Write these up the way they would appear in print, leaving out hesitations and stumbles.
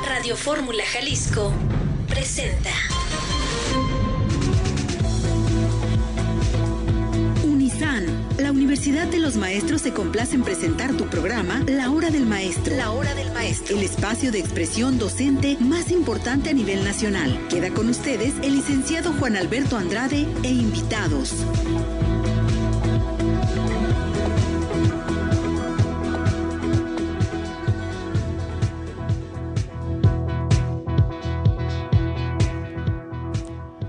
Radio Fórmula Jalisco presenta. Unisan, la Universidad de los Maestros se complace en presentar tu programa La Hora del Maestro. La Hora del Maestro. El espacio de expresión docente más importante a nivel nacional. Queda con ustedes el licenciado Juan Alberto Andrade e invitados.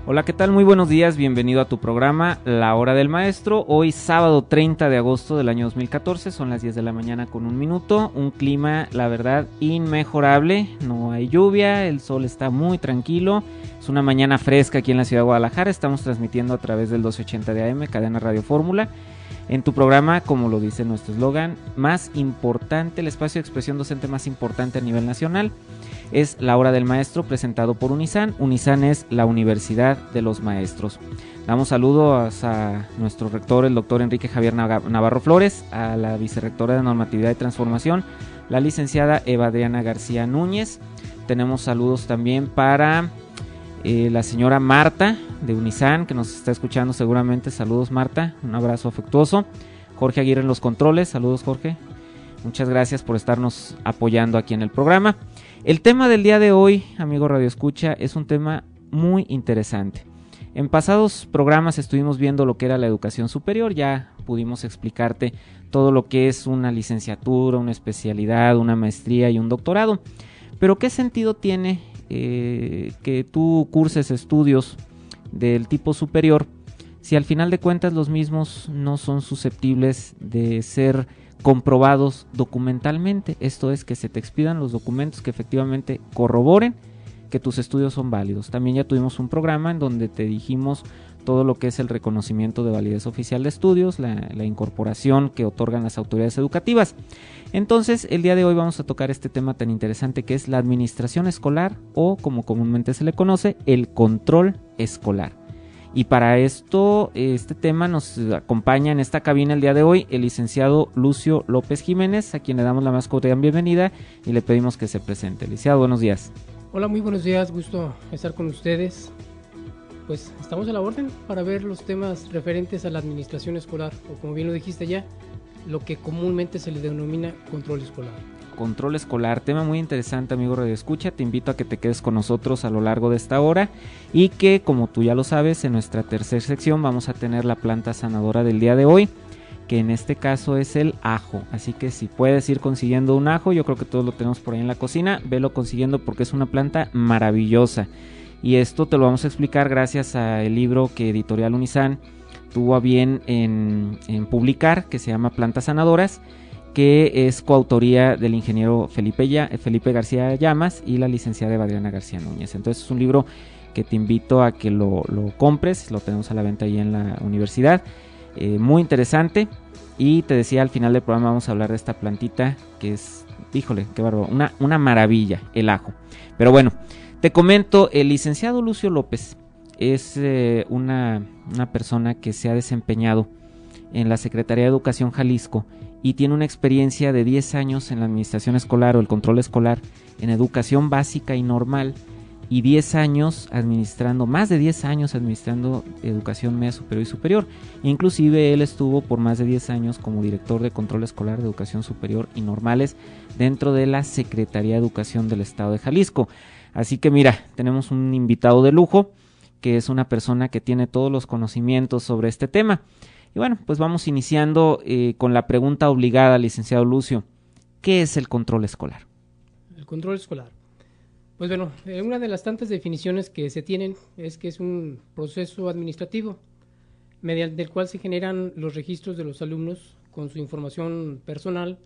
Hola, ¿qué tal? Muy buenos días, bienvenido a tu programa La Hora del Maestro. Hoy sábado 30 de agosto del año 2014, son las 10 de la mañana con un minuto. Un clima, la verdad, inmejorable, no hay lluvia, el sol está muy tranquilo. Es una mañana fresca aquí en la ciudad de Guadalajara, estamos transmitiendo a través del 1280 de AM, cadena Radio Fórmula. En tu programa, como lo dice nuestro eslogan, más importante, el espacio de expresión docente más importante a nivel nacional, es La Hora del Maestro, presentado por Unisan. Unisan es la Universidad de los Maestros. Damos saludos a nuestro rector, el doctor Enrique Javier Navarro Flores, a la vicerrectora de Normatividad y Transformación, la licenciada Eva Adriana García Núñez. Tenemos saludos también para la señora Marta de Unisan, que nos está escuchando seguramente. Saludos, Marta, un abrazo afectuoso. Jorge Aguirre en los controles, saludos, Jorge. Muchas gracias por estarnos apoyando aquí en el programa. El tema del día de hoy, amigo Radio Escucha, es un tema muy interesante. En pasados programas estuvimos viendo lo que era la educación superior, ya pudimos explicarte todo lo que es una licenciatura, una especialidad, una maestría y un doctorado. Pero ¿qué sentido tiene que tú curses estudios del tipo superior si al final de cuentas los mismos no son susceptibles de ser comprobados documentalmente? Esto es, que se te expidan los documentos que efectivamente corroboren que tus estudios son válidos. También ya tuvimos un programa en donde te dijimos todo lo que es el reconocimiento de validez oficial de estudios, la incorporación que otorgan las autoridades educativas. Entonces, el día de hoy vamos a tocar este tema tan interesante que es la administración escolar, o como comúnmente se le conoce, el control escolar. Y para esto, este tema nos acompaña en esta cabina el día de hoy el licenciado Lucio López Jiménez, a quien le damos la más cordial bienvenida y le pedimos que se presente. Licenciado, buenos días. Hola, muy buenos días, gusto estar con ustedes. Pues estamos a la orden para ver los temas referentes a la administración escolar, o como bien lo dijiste ya, lo que comúnmente se le denomina control escolar. Control escolar, tema muy interesante, amigo Radio Escucha. Te invito a que te quedes con nosotros a lo largo de esta hora y que, como tú ya lo sabes, en nuestra tercera sección vamos a tener la planta sanadora del día de hoy, que en este caso es el ajo. Así que si puedes ir consiguiendo un ajo, yo creo que todos lo tenemos por ahí en la cocina, velo consiguiendo porque es una planta maravillosa. Y esto te lo vamos a explicar gracias al libro que Editorial Unisan tuvo a bien en publicar, que se llama Plantas Sanadoras, que es coautoría del ingeniero Felipe García Llamas y la licenciada Eva Adriana García Núñez. Entonces es un libro que te invito a que lo compres, lo tenemos a la venta ahí en la universidad, muy interesante. Y te decía, al final del programa vamos a hablar de esta plantita que es, híjole, qué bárbaro, una maravilla, el ajo. Pero bueno, te comento, el licenciado Lucio López es una persona que se ha desempeñado en la Secretaría de Educación Jalisco y tiene una experiencia de 10 años en la administración escolar o el control escolar en educación básica y normal, y 10 años administrando, más de 10 años administrando educación media superior y superior. Inclusive él estuvo por más de 10 años como director de control escolar de educación superior y normales dentro de la Secretaría de Educación del Estado de Jalisco. Así que mira, tenemos un invitado de lujo que es una persona que tiene todos los conocimientos sobre este tema. Y bueno, pues vamos iniciando con la pregunta obligada, licenciado Lucio. ¿Qué es el control escolar? El control escolar. Pues bueno, una de las tantas definiciones que se tienen es que es un proceso administrativo mediante el cual se generan los registros de los alumnos con su información personal,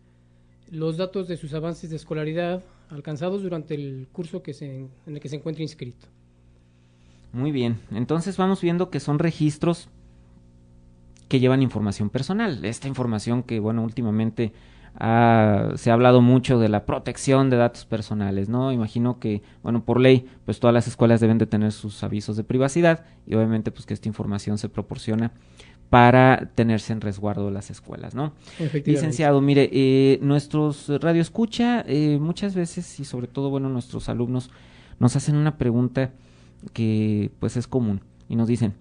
los datos de sus avances de escolaridad alcanzados durante el curso en el que se encuentra inscrito. Muy bien, entonces vamos viendo que son registros que llevan información personal. Esta información que, bueno, últimamente se ha hablado mucho de la protección de datos personales, ¿no? Imagino que, bueno, por ley, pues todas las escuelas deben de tener sus avisos de privacidad y obviamente pues que esta información se proporciona para tenerse en resguardo de las escuelas, ¿no? Licenciado, mire, nuestros radioescucha muchas veces, y sobre todo, bueno, nuestros alumnos nos hacen una pregunta que pues es común y nos dicen: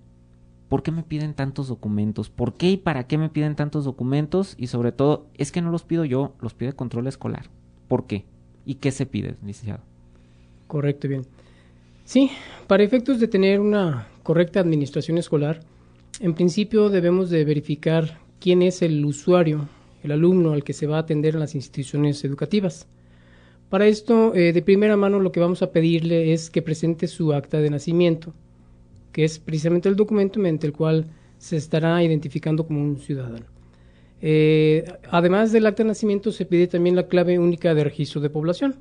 ¿por qué me piden tantos documentos? ¿Por qué y para qué me piden tantos documentos? Y sobre todo, es que no los pido yo, los pide control escolar. ¿Por qué? ¿Y qué se pide, licenciado? Correcto, bien. Sí, para efectos de tener una correcta administración escolar, en principio debemos de verificar quién es el usuario, el alumno al que se va a atender en las instituciones educativas. Para esto, de primera mano, lo que vamos a pedirle es que presente su acta de nacimiento, que es precisamente el documento mediante el cual se estará identificando como un ciudadano. Además del acta de nacimiento, se pide también la clave única de registro de población.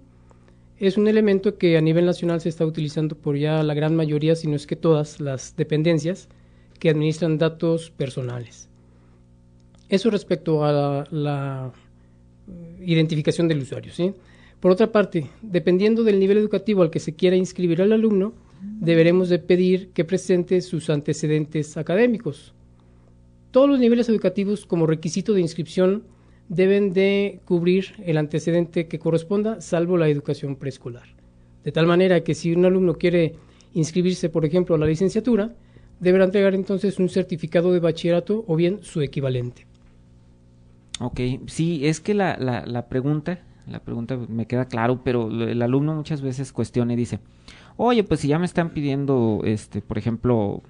Es un elemento que a nivel nacional se está utilizando por ya la gran mayoría, si no es que todas las dependencias que administran datos personales. Eso respecto a la identificación del usuario, ¿sí? Por otra parte, dependiendo del nivel educativo al que se quiera inscribir al alumno, deberemos de pedir que presente sus antecedentes académicos. Todos los niveles educativos, como requisito de inscripción, deben de cubrir el antecedente que corresponda, salvo la educación preescolar. De tal manera que si un alumno quiere inscribirse, por ejemplo, a la licenciatura, deberá entregar entonces un certificado de bachillerato o bien su equivalente. Ok, sí, es que la pregunta me queda claro, pero el alumno muchas veces cuestiona y dice: oye, pues si ya me están pidiendo, por ejemplo,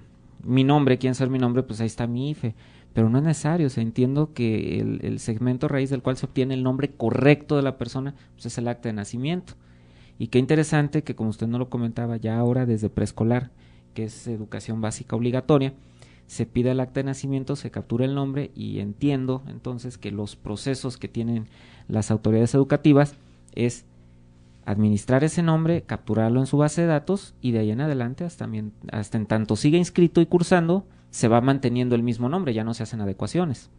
mi nombre, quién sabe mi nombre, pues ahí está mi IFE. Pero no es necesario, o sea, entiendo que el segmento raíz del cual se obtiene el nombre correcto de la persona, pues es el acta de nacimiento. Y qué interesante que, como usted no lo comentaba, ya ahora desde preescolar, que es educación básica obligatoria, se pide el acta de nacimiento, se captura el nombre, y entiendo entonces que los procesos que tienen las autoridades educativas es administrar ese nombre, capturarlo en su base de datos, y de ahí en adelante hasta en tanto siga inscrito y cursando, se va manteniendo el mismo nombre, ya no se hacen adecuaciones.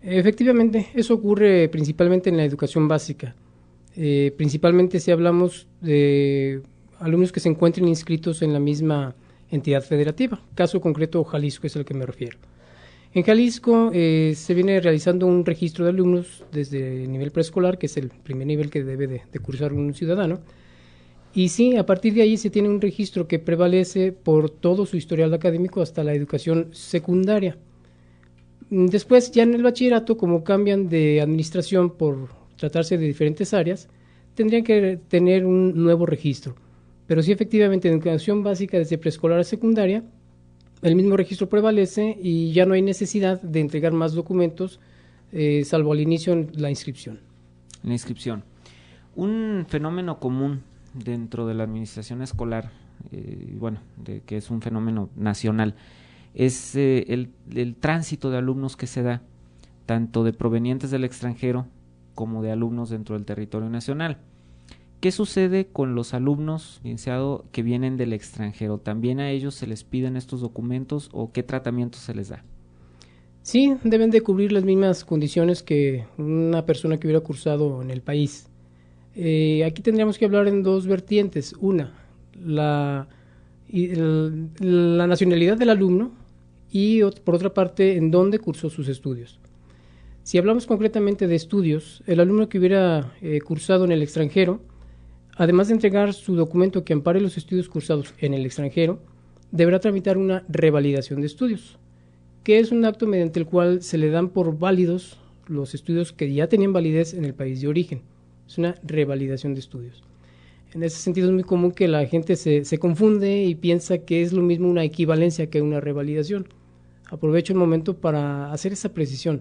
Efectivamente, eso ocurre principalmente en la educación básica. Principalmente si hablamos de alumnos que se encuentren inscritos en la misma entidad federativa. Caso concreto, Jalisco es al que me refiero. En Jalisco se viene realizando un registro de alumnos desde el nivel preescolar, que es el primer nivel que debe de cursar un ciudadano. Y sí, a partir de ahí se tiene un registro que prevalece por todo su historial académico hasta la educación secundaria. Después, ya en el bachillerato, como cambian de administración por tratarse de diferentes áreas, tendrían que tener un nuevo registro. Pero sí, efectivamente, en educación básica desde preescolar a secundaria, el mismo registro prevalece y ya no hay necesidad de entregar más documentos, salvo al inicio en la inscripción. La inscripción. Un fenómeno común dentro de la administración escolar, que es un fenómeno nacional, es el tránsito de alumnos que se da, tanto de provenientes del extranjero como de alumnos dentro del territorio nacional. ¿Qué sucede con los alumnos, licenciado, que vienen del extranjero? ¿También a ellos se les piden estos documentos o qué tratamiento se les da? Sí, deben de cubrir las mismas condiciones que una persona que hubiera cursado en el país. Aquí tendríamos que hablar en dos vertientes. Una, la nacionalidad del alumno y, por otra parte, en dónde cursó sus estudios. Si hablamos concretamente de estudios, el alumno que hubiera cursado en el extranjero, además de entregar su documento que ampare los estudios cursados en el extranjero, deberá tramitar una revalidación de estudios, que es un acto mediante el cual se le dan por válidos los estudios que ya tenían validez en el país de origen. Es una revalidación de estudios. En ese sentido es muy común que la gente se confunde y piensa que es lo mismo una equivalencia que una revalidación. Aprovecho el momento para hacer esa precisión.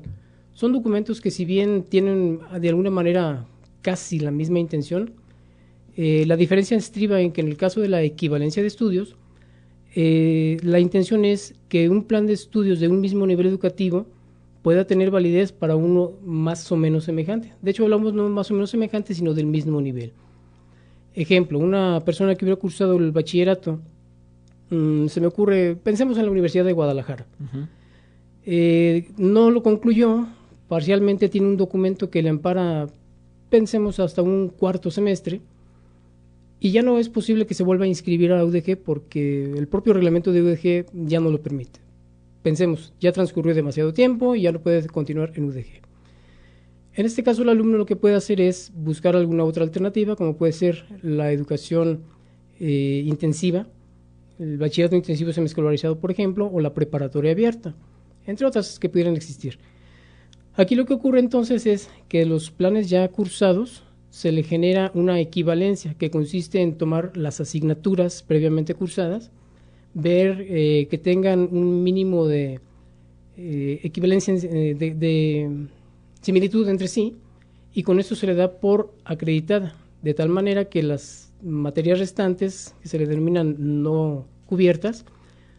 Son documentos que, si bien tienen de alguna manera casi la misma intención, la diferencia estriba en que en el caso de la equivalencia de estudios, la intención es que un plan de estudios de un mismo nivel educativo pueda tener validez para uno más o menos semejante. De hecho, hablamos no más o menos semejante, sino del mismo nivel. Ejemplo, una persona que hubiera cursado el bachillerato, se me ocurre, pensemos en la Universidad de Guadalajara. Uh-huh. No lo concluyó, parcialmente tiene un documento que le ampara, pensemos, hasta un cuarto semestre, y ya no es posible que se vuelva a inscribir a la UDG porque el propio reglamento de UDG ya no lo permite. pensemos, ya transcurrió demasiado tiempo y ya no puede continuar en UDG. En este caso, el alumno lo que puede hacer es buscar alguna otra alternativa, como puede ser la educación intensiva, el bachillerato intensivo semiescolarizado, por ejemplo, o la preparatoria abierta, entre otras que pudieran existir. Aquí lo que ocurre entonces es que los planes ya cursados se le genera una equivalencia que consiste en tomar las asignaturas previamente cursadas, ver que tengan un mínimo de equivalencia, de similitud entre sí, y con eso se le da por acreditada, de tal manera que las materias restantes, que se le denominan no cubiertas,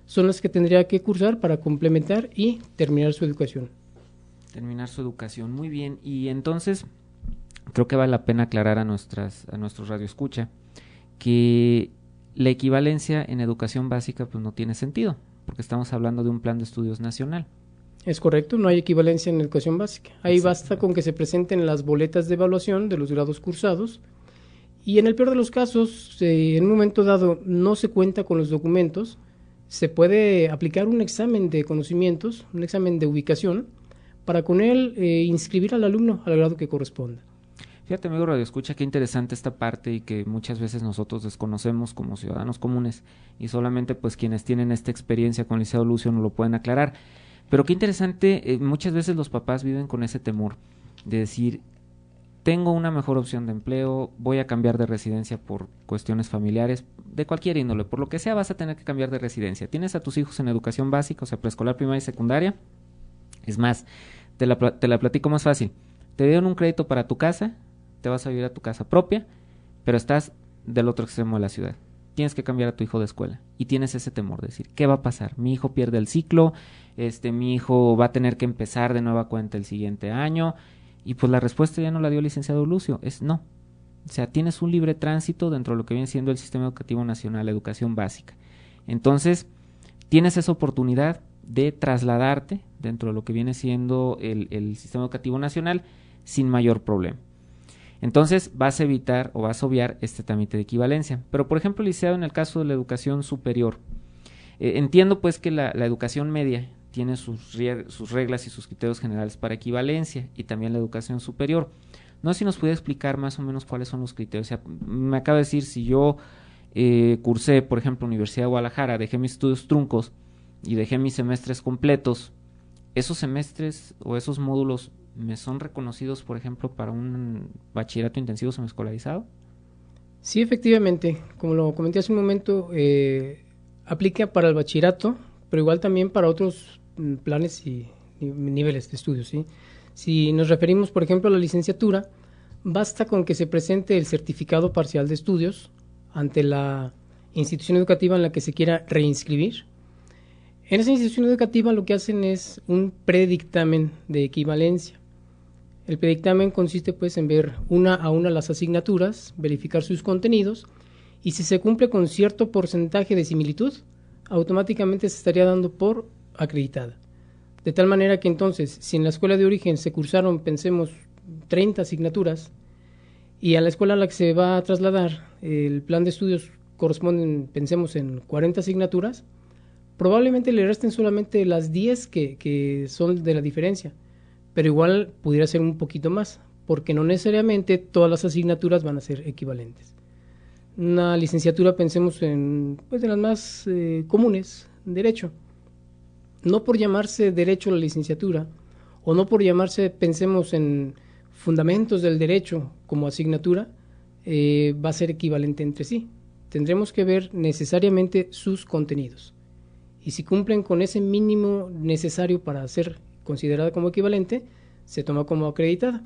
son las que tendría que cursar para complementar y terminar su educación. Terminar su educación, muy bien. Y entonces, creo que vale la pena aclarar a nuestros radioescucha que la equivalencia en educación básica pues no tiene sentido, porque estamos hablando de un plan de estudios nacional. Es correcto, no hay equivalencia en educación básica. Ahí basta con que se presenten las boletas de evaluación de los grados cursados y en el peor de los casos, en un momento dado no se cuenta con los documentos, se puede aplicar un examen de conocimientos, un examen de ubicación, para con él inscribir al alumno al grado que corresponda. Fíjate, amigo Radio Escucha, qué interesante esta parte y que muchas veces nosotros desconocemos como ciudadanos comunes y solamente pues quienes tienen esta experiencia con el Liceo Lucio nos lo pueden aclarar. Pero qué interesante, muchas veces los papás viven con ese temor de decir, tengo una mejor opción de empleo, voy a cambiar de residencia por cuestiones familiares, de cualquier índole, por lo que sea vas a tener que cambiar de residencia. Tienes a tus hijos en educación básica, o sea, preescolar, primaria y secundaria. Es más, te la platico más fácil. Te dieron un crédito para tu casa, te vas a vivir a tu casa propia, pero estás del otro extremo de la ciudad. Tienes que cambiar a tu hijo de escuela y tienes ese temor de decir, ¿qué va a pasar? Mi hijo pierde el ciclo, mi hijo va a tener que empezar de nueva cuenta el siguiente año, y pues la respuesta ya no la dio el licenciado Lucio, es no. O sea, tienes un libre tránsito dentro de lo que viene siendo el Sistema Educativo Nacional, la educación básica. Entonces, tienes esa oportunidad de trasladarte dentro de lo que viene siendo el Sistema Educativo Nacional sin mayor problema. Entonces vas a evitar o vas a obviar este trámite de equivalencia. Pero por ejemplo, licenciado, en el caso de la educación superior, entiendo pues que la educación media tiene sus reglas y sus criterios generales para equivalencia y también la educación superior. No sé si nos puede explicar más o menos cuáles son los criterios. O sea, me acaba de decir, si yo cursé, por ejemplo, Universidad de Guadalajara, dejé mis estudios truncos y dejé mis semestres completos, ¿esos semestres o esos módulos me son reconocidos, por ejemplo, para un bachillerato intensivo semiescolarizado? Sí, efectivamente, como lo comenté hace un momento, aplica para el bachillerato, pero igual también para otros planes y niveles de estudios, ¿sí? Si nos referimos, por ejemplo, a la licenciatura, basta con que se presente el certificado parcial de estudios ante la institución educativa en la que se quiera reinscribir. En esa institución educativa lo que hacen es un predictamen de equivalencia. El predictamen consiste pues en ver una a una las asignaturas, verificar sus contenidos y si se cumple con cierto porcentaje de similitud, automáticamente se estaría dando por acreditada. De tal manera que entonces, si en la escuela de origen se cursaron, pensemos, 30 asignaturas y a la escuela a la que se va a trasladar el plan de estudios corresponden, pensemos, en 40 asignaturas, probablemente le resten solamente las 10 que son de la diferencia, pero igual pudiera ser un poquito más, porque no necesariamente todas las asignaturas van a ser equivalentes. Una licenciatura, pensemos en pues de las más comunes, Derecho. No por llamarse Derecho la licenciatura, o no por llamarse, pensemos en Fundamentos del Derecho como asignatura, va a ser equivalente entre sí. Tendremos que ver necesariamente sus contenidos. Y si cumplen con ese mínimo necesario para ser considerada como equivalente, se toma como acreditada.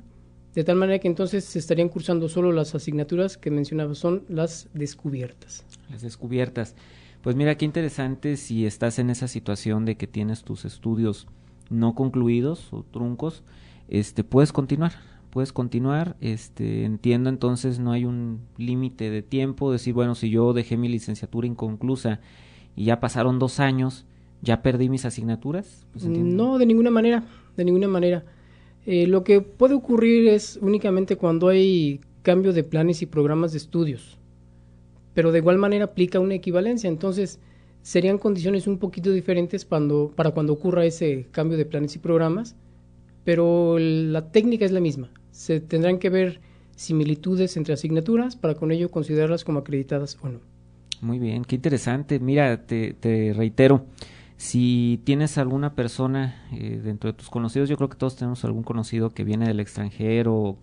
De tal manera que entonces se estarían cursando solo las asignaturas que mencionaba, son las descubiertas. Las descubiertas. Pues mira, qué interesante si estás en esa situación de que tienes tus estudios no concluidos o truncos, puedes continuar, entiendo entonces no hay un límite de tiempo, decir, bueno, si yo dejé mi licenciatura inconclusa y ya pasaron 2 años, ¿ya perdí mis asignaturas? Pues no, de ninguna manera. Lo que puede ocurrir es únicamente cuando hay cambio de planes y programas de estudios, pero de igual manera aplica una equivalencia. Entonces, serían condiciones un poquito diferentes para cuando ocurra ese cambio de planes y programas, pero la técnica es la misma. Se tendrán que ver similitudes entre asignaturas para con ello considerarlas como acreditadas o no. Muy bien, qué interesante. Mira, te reitero, si tienes alguna persona dentro de tus conocidos, yo creo que todos tenemos algún conocido que viene del extranjero o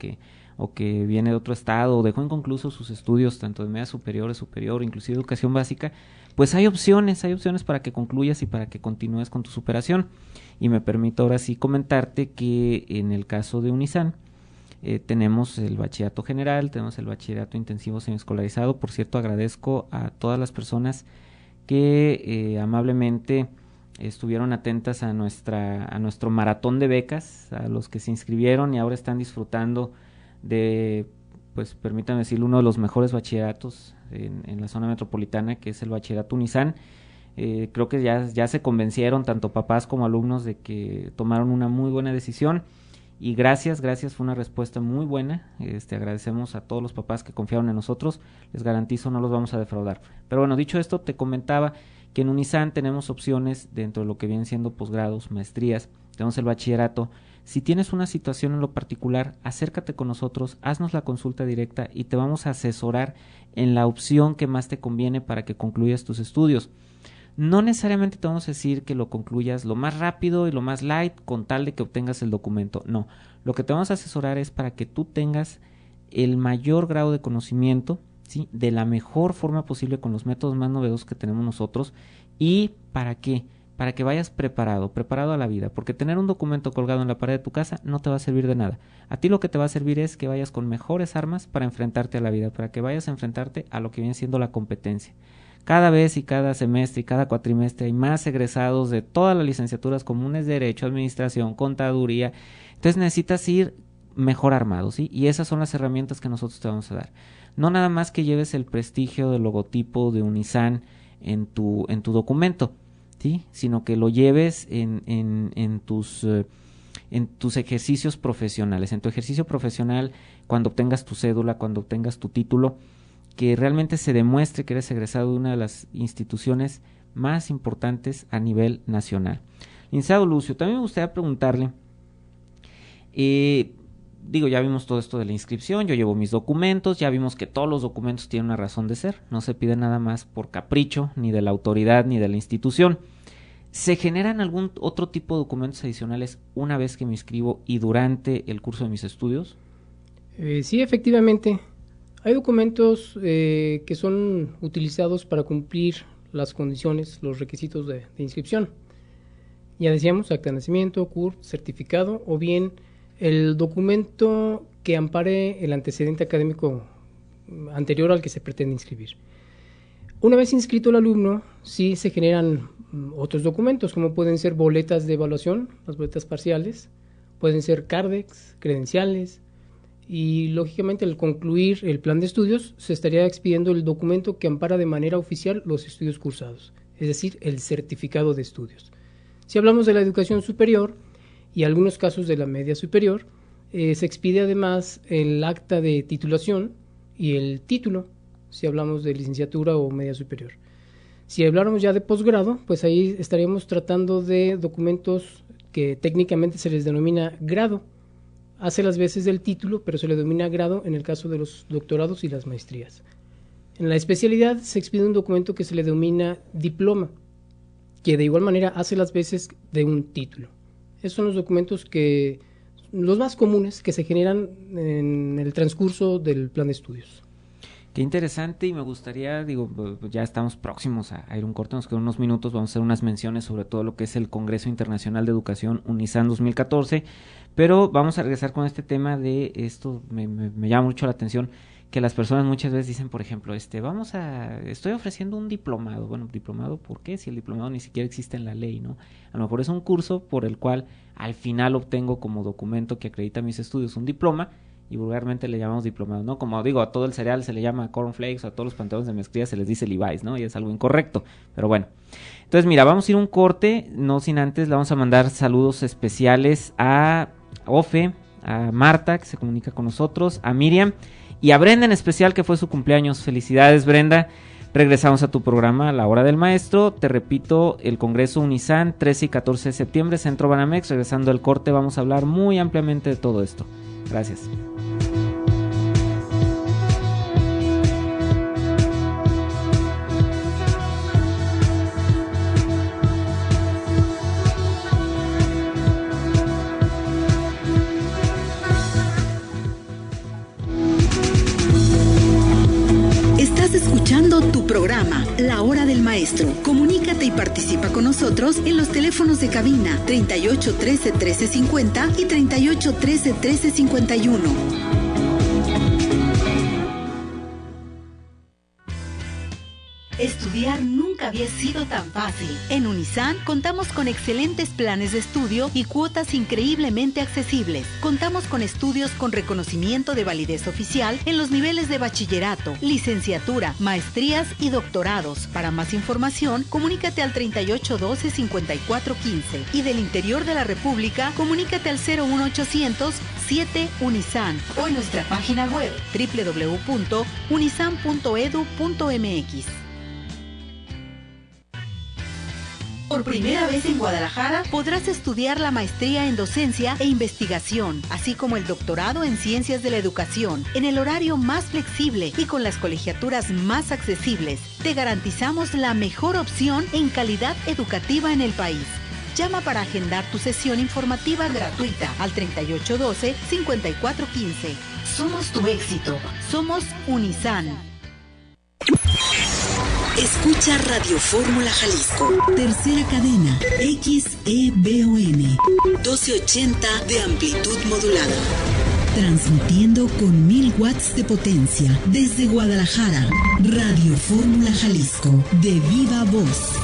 que viene de otro estado o dejó inconclusos sus estudios tanto de media superior, inclusive educación básica, pues hay opciones para que concluyas y para que continúes con tu superación. Y me permito ahora sí comentarte que en el caso de Unizan tenemos el bachillerato general, tenemos el bachillerato intensivo semiescolarizado. Por cierto, agradezco a todas las personas que amablemente estuvieron atentas a nuestro maratón de becas, a los que se inscribieron y ahora están disfrutando de, pues permítanme decirlo, uno de los mejores bachilleratos en la zona metropolitana, que es el bachillerato Unizan. Creo que ya se convencieron tanto papás como alumnos de que tomaron una muy buena decisión y gracias, fue una respuesta muy buena. Agradecemos a todos los papás que confiaron en nosotros, les garantizo no los vamos a defraudar. Pero bueno, dicho esto, te comentaba que en Unizan tenemos opciones dentro de lo que vienen siendo posgrados, maestrías, tenemos el bachillerato. Si tienes una situación en lo particular, acércate con nosotros, haznos la consulta directa y te vamos a asesorar en la opción que más te conviene para que concluyas tus estudios. No necesariamente te vamos a decir que lo concluyas lo más rápido y lo más light con tal de que obtengas el documento. No, lo que te vamos a asesorar es para que tú tengas el mayor grado de conocimiento, ¿sí?, de la mejor forma posible con los métodos más novedosos que tenemos nosotros. ¿Y para qué? Para que vayas preparado a la vida, porque tener un documento colgado en la pared de tu casa no te va a servir de nada. A ti lo que te va a servir es que vayas con mejores armas para enfrentarte a la vida, para que vayas a enfrentarte a lo que viene siendo la competencia. Cada vez y cada semestre y cada cuatrimestre hay más egresados de todas las licenciaturas comunes, Derecho, Administración, Contaduría. Entonces necesitas ir mejor armado, ¿sí? Y esas son las herramientas que nosotros te vamos a dar. No nada más que lleves el prestigio del logotipo de Unizan en tu documento, ¿sí?, sino que lo lleves en tus ejercicios profesionales, en tu ejercicio profesional, cuando obtengas tu cédula, cuando obtengas tu título, que realmente se demuestre que eres egresado de una de las instituciones más importantes a nivel nacional. Licenciado Lucio, también me gustaría preguntarle, ya vimos todo esto de la inscripción, yo llevo mis documentos, ya vimos que todos los documentos tienen una razón de ser, no se pide nada más por capricho, ni de la autoridad, ni de la institución. ¿Se generan algún otro tipo de documentos adicionales una vez que me inscribo y durante el curso de mis estudios? Sí, efectivamente. Hay documentos que son utilizados para cumplir las condiciones, los requisitos de inscripción. Ya decíamos, acta de nacimiento, CURP, certificado, o bien el documento que ampare el antecedente académico anterior al que se pretende inscribir. Una vez inscrito el alumno, sí se generan otros documentos, como pueden ser boletas de evaluación, las boletas parciales, pueden ser CARDEX, credenciales, y lógicamente al concluir el plan de estudios se estaría expidiendo el documento que ampara de manera oficial los estudios cursados, es decir, el certificado de estudios. Si hablamos de la educación superior y algunos casos de la media superior, se expide además el acta de titulación y el título, si hablamos de licenciatura o media superior. Si habláramos ya de posgrado, pues ahí estaríamos tratando de documentos que técnicamente se les denomina grado. Hace las veces del título, pero se le denomina grado en el caso de los doctorados y las maestrías. En la especialidad se expide un documento que se le denomina diploma, que de igual manera hace las veces de un título. Esos son los documentos los más comunes que se generan en el transcurso del plan de estudios. Qué interesante, y me gustaría, ya estamos próximos a ir un corte, nos quedan unos minutos, vamos a hacer unas menciones sobre todo lo que es el Congreso Internacional de Educación Unizan 2014, pero vamos a regresar con este tema de esto, me llama mucho la atención, que las personas muchas veces dicen, por ejemplo, estoy ofreciendo un diplomado. Bueno, ¿diplomado por qué? Si el diplomado ni siquiera existe en la ley, ¿no? A lo mejor es un curso por el cual al final obtengo como documento que acredita mis estudios un diploma, y vulgarmente le llamamos diplomado, ¿no? Como digo, a todo el cereal se le llama cornflakes, a todos los pantalones de mezclilla se les dice Levi's, ¿no? Y es algo incorrecto, pero bueno. Entonces, mira, vamos a ir un corte, no sin antes le vamos a mandar saludos especiales a Ofe, a Marta, que se comunica con nosotros, a Miriam, y a Brenda en especial, que fue su cumpleaños. Felicidades, Brenda. Regresamos a tu programa La Hora del Maestro. Te repito, el Congreso Unisan, 13 y 14 de septiembre, Centro Banamex. Regresando al corte, vamos a hablar muy ampliamente de todo esto. Gracias. Escuchando tu programa, La Hora del Maestro. Comunícate y participa con nosotros en los teléfonos de cabina 38 13 13 50 y 38 13 13 51. Estudiar nunca había sido tan fácil. En Unisan contamos con excelentes planes de estudio y cuotas increíblemente accesibles. Contamos con estudios con reconocimiento de validez oficial en los niveles de bachillerato, licenciatura, maestrías y doctorados. Para más información, comunícate al 3812-5415 y del interior de la República, comunícate al 01800 7 Unisan o en nuestra página web www.unisan.edu.mx. Por primera vez en Guadalajara podrás estudiar la maestría en docencia e investigación, así como el doctorado en ciencias de la educación, en el horario más flexible y con las colegiaturas más accesibles. Te garantizamos la mejor opción en calidad educativa en el país. Llama para agendar tu sesión informativa gratuita al 3812-5415. Somos tu éxito. Somos Unisan. Escucha Radio Fórmula Jalisco. Tercera cadena. XEBON. 1280 de amplitud modulada. Transmitiendo con 1000 watts de potencia. Desde Guadalajara. Radio Fórmula Jalisco. De viva voz.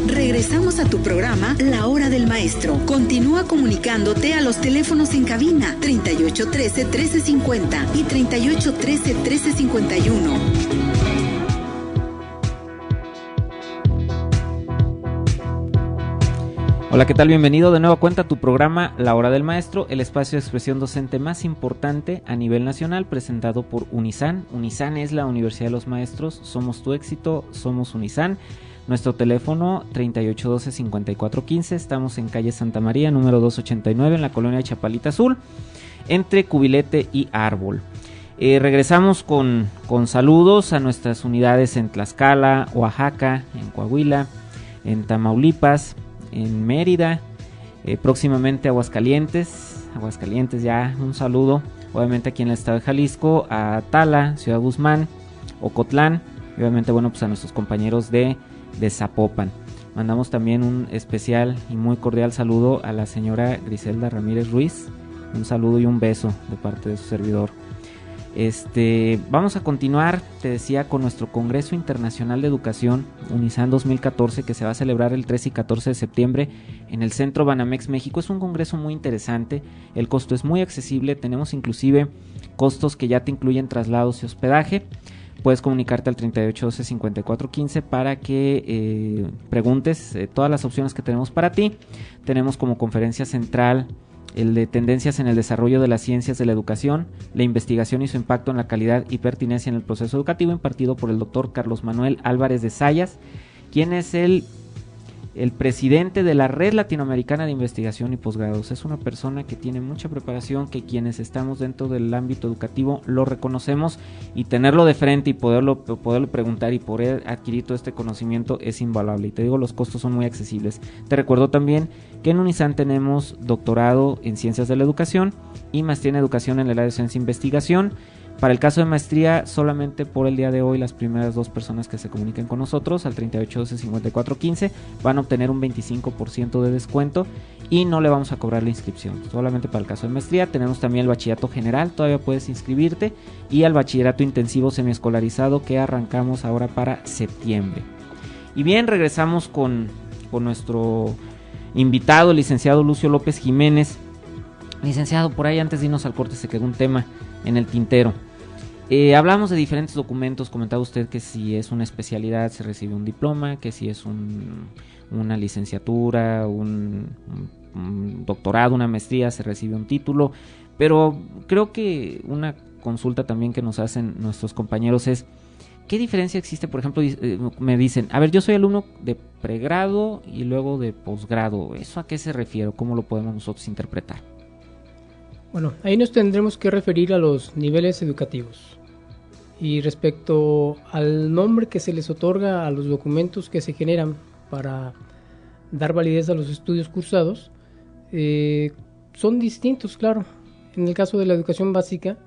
Regresamos a tu programa La Hora del Maestro. Continúa comunicándote a los teléfonos en cabina 3813-1350 y 3813-1351. Hola, ¿qué tal? Bienvenido de nuevo a cuenta a tu programa La Hora del Maestro, el espacio de expresión docente más importante a nivel nacional, presentado por Unisan. Unisan es la Universidad de los Maestros. Somos tu éxito, somos Unisan. Nuestro teléfono 3812-5415, estamos en calle Santa María, número 289, en la colonia de Chapalita Azul, entre Cubilete y Árbol. Regresamos con saludos a nuestras unidades en Tlaxcala, Oaxaca, en Coahuila, en Tamaulipas, en Mérida, próximamente Aguascalientes, ya un saludo, obviamente aquí en el estado de Jalisco, a Tala, Ciudad Guzmán, Ocotlán, y obviamente bueno pues a nuestros compañeros de Zapopan. Mandamos también un especial y muy cordial saludo a la señora Griselda Ramírez Ruiz, un saludo y un beso de parte de su servidor. Vamos a continuar, te decía, con nuestro Congreso Internacional de Educación Unisan 2014, que se va a celebrar el 13 y 14 de septiembre en el Centro Banamex México. Es un congreso muy interesante, el costo es muy accesible, tenemos inclusive costos que ya te incluyen traslados y hospedaje. Puedes comunicarte al 3812-5415 para que preguntes todas las opciones que tenemos para ti. Tenemos como conferencia central el de tendencias en el desarrollo de las ciencias de la educación, la investigación y su impacto en la calidad y pertinencia en el proceso educativo, impartido por el doctor Carlos Manuel Álvarez de Zayas, quien es el presidente de la Red Latinoamericana de Investigación y Posgrados. Es una persona que tiene mucha preparación, que quienes estamos dentro del ámbito educativo lo reconocemos, y tenerlo de frente y poderlo preguntar y poder adquirir todo este conocimiento es invaluable. Y te digo, los costos son muy accesibles. Te recuerdo también que en Unisan tenemos doctorado en Ciencias de la Educación y maestría en Educación en el área de Ciencia e Investigación. Para el caso de maestría, solamente por el día de hoy, las primeras 2 personas que se comuniquen con nosotros al 3812-5415 van a obtener un 25% de descuento y no le vamos a cobrar la inscripción. Solamente para el caso de maestría. Tenemos también el bachillerato general, todavía puedes inscribirte, y el bachillerato intensivo semiescolarizado que arrancamos ahora para septiembre. Y bien, regresamos con nuestro invitado, el licenciado Lucio López Jiménez. Licenciado, por ahí antes de irnos al corte se quedó un tema en el tintero. Hablamos de diferentes documentos. Comentaba usted que si es una especialidad se recibe un diploma, que si es una licenciatura, un doctorado, una maestría se recibe un título, pero creo que una consulta también que nos hacen nuestros compañeros es, ¿qué diferencia existe? Por ejemplo, me dicen, a ver, yo soy alumno de pregrado y luego de posgrado. ¿Eso a qué se refiere? ¿Cómo lo podemos nosotros interpretar? Bueno, ahí nos tendremos que referir a los niveles educativos. Y respecto al nombre que se les otorga a los documentos que se generan para dar validez a los estudios cursados, son distintos, claro. En el caso de la educación básica,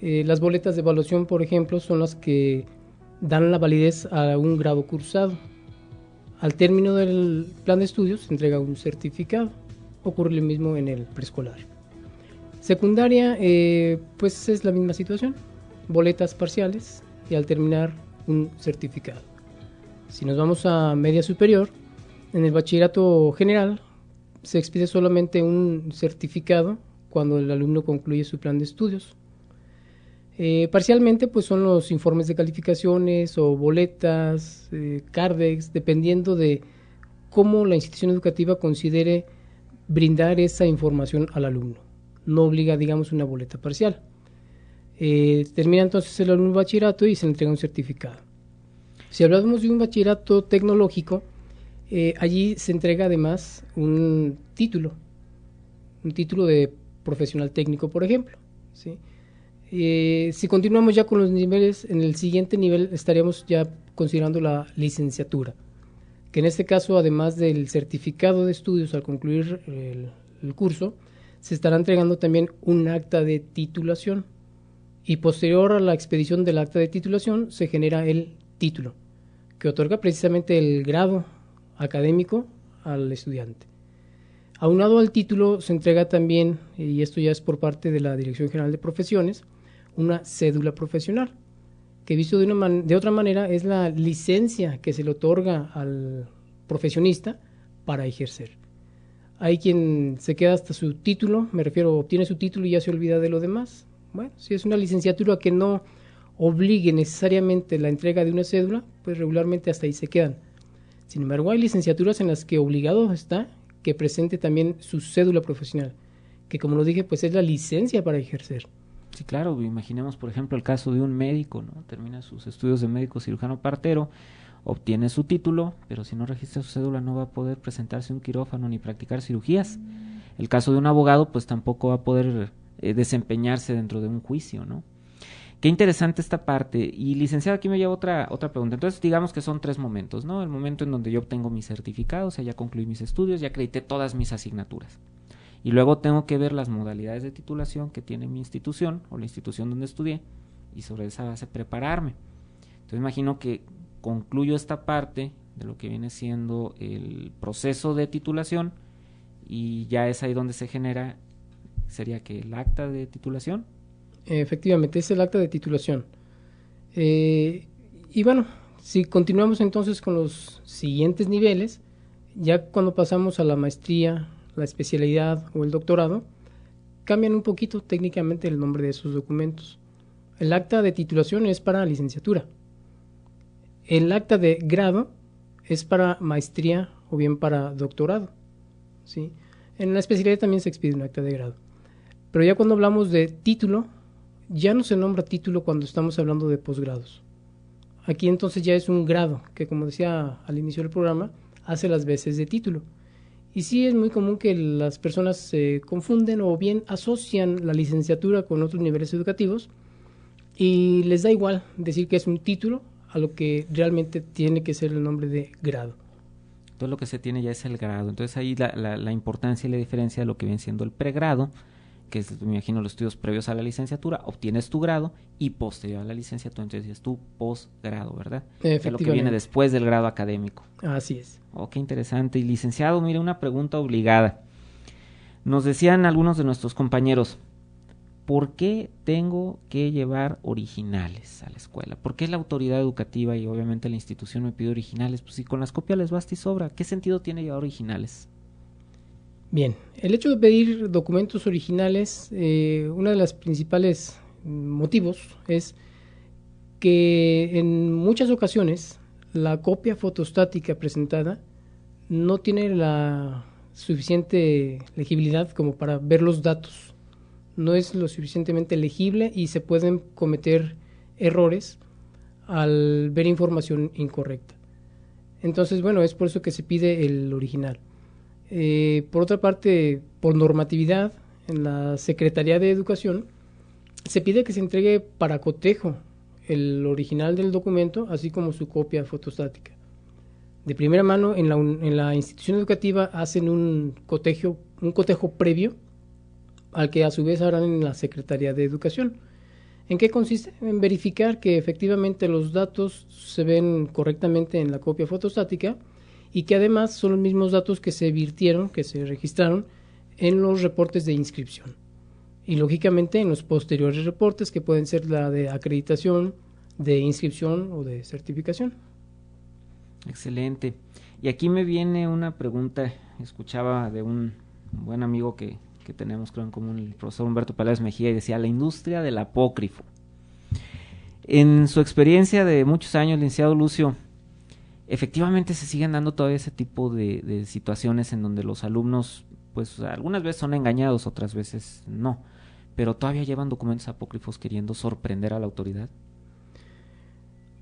las boletas de evaluación, por ejemplo, son las que dan la validez a un grado cursado. Al término del plan de estudios se entrega un certificado. Ocurre lo mismo en el preescolar. Secundaria, pues es la misma situación. Boletas parciales y al terminar un certificado. Si nos vamos a media superior, en el bachillerato general se expide solamente un certificado cuando el alumno concluye su plan de estudios. Parcialmente pues son los informes de calificaciones o boletas, cardex, dependiendo de cómo la institución educativa considere brindar esa información al alumno. No obliga, digamos, una boleta parcial. Termina entonces el alumno bachillerato y se le entrega un certificado. Si hablamos de un bachillerato tecnológico, allí se entrega además un título de profesional técnico, por ejemplo, ¿sí? Si continuamos ya con los niveles, en el siguiente nivel estaríamos ya considerando la licenciatura, que en este caso, además del certificado de estudios al concluir el curso, se estará entregando también un acta de titulación, y posterior a la expedición del acta de titulación se genera el título, que otorga precisamente el grado académico al estudiante. Aunado al título se entrega también, y esto ya es por parte de la Dirección General de Profesiones, una cédula profesional, que visto de otra manera es la licencia que se le otorga al profesionista para ejercer. Hay quien se queda hasta su título, me refiero, obtiene su título y ya se olvida de lo demás. Bueno, si es una licenciatura que no obligue necesariamente la entrega de una cédula, pues regularmente hasta ahí se quedan. Sin embargo, hay licenciaturas en las que obligado está que presente también su cédula profesional, que como lo dije, pues es la licencia para ejercer. Sí, claro, imaginemos por ejemplo el caso de un médico, ¿no? Termina sus estudios de médico cirujano partero, obtiene su título, pero si no registra su cédula no va a poder presentarse un quirófano ni practicar cirugías. El caso de un abogado, pues tampoco va a poder desempeñarse dentro de un juicio, ¿no? Qué interesante esta parte. Y licenciado, aquí me lleva otra pregunta. Entonces, digamos que son 3 momentos, ¿no? El momento en donde yo obtengo mi certificado, o sea, ya concluí mis estudios, ya acredité todas mis asignaturas. Y luego tengo que ver las modalidades de titulación que tiene mi institución o la institución donde estudié y sobre esa base prepararme. Entonces, imagino que concluyo esta parte de lo que viene siendo el proceso de titulación y ya es ahí donde se genera, sería que el acta de titulación. Efectivamente, es el acta de titulación. Y bueno, si continuamos entonces con los siguientes niveles, ya cuando pasamos a la maestría, la especialidad o el doctorado, cambian un poquito técnicamente el nombre de esos documentos. El acta de titulación es para licenciatura. El acta de grado es para maestría o bien para doctorado, ¿sí? En la especialidad también se expide un acta de grado. Pero ya cuando hablamos de título, ya no se nombra título cuando estamos hablando de posgrados. Aquí entonces ya es un grado, que como decía al inicio del programa, hace las veces de título. Y sí es muy común que las personas se confunden o bien asocian la licenciatura con otros niveles educativos y les da igual decir que es un título a lo que realmente tiene que ser el nombre de grado. Entonces lo que se tiene ya es el grado. Entonces ahí la importancia y la diferencia de lo que viene siendo el pregrado, que es, me imagino, los estudios previos a la licenciatura, obtienes tu grado y posterior a la licenciatura, entonces es tu posgrado, ¿verdad? Es lo que viene después del grado académico. Así es. Oh, qué interesante. Y licenciado, mire, una pregunta obligada. Nos decían algunos de nuestros compañeros, ¿por qué tengo que llevar originales a la escuela? ¿Por qué la autoridad educativa y obviamente la institución me pide originales? Pues si con las copias les basta y sobra, ¿qué sentido tiene llevar originales? Bien, el hecho de pedir documentos originales, uno de los principales motivos es que en muchas ocasiones la copia fotostática presentada no tiene la suficiente legibilidad como para ver los datos no es lo suficientemente legible y se pueden cometer errores al ver información incorrecta. Entonces, bueno, es por eso que se pide el original. Por otra parte, por normatividad, en la Secretaría de Educación se pide que se entregue para cotejo el original del documento, así como su copia fotostática. De primera mano, en la institución educativa hacen un cotejo previo al que a su vez harán en la Secretaría de Educación. ¿En qué consiste? En verificar que efectivamente los datos se ven correctamente en la copia fotostática y que además son los mismos datos que se virtieron, que se registraron en los reportes de inscripción. Y lógicamente en los posteriores reportes, que pueden ser la de acreditación, de inscripción o de certificación. Excelente. Y aquí me viene una pregunta. Escuchaba de un buen amigo que tenemos, creo, en común, el profesor Humberto Peláez Mejía, y decía: la industria del apócrifo. En su experiencia de muchos años, licenciado Lucio, efectivamente se siguen dando todavía ese tipo de situaciones en donde los alumnos, pues algunas veces son engañados, otras veces no, pero todavía llevan documentos apócrifos queriendo sorprender a la autoridad.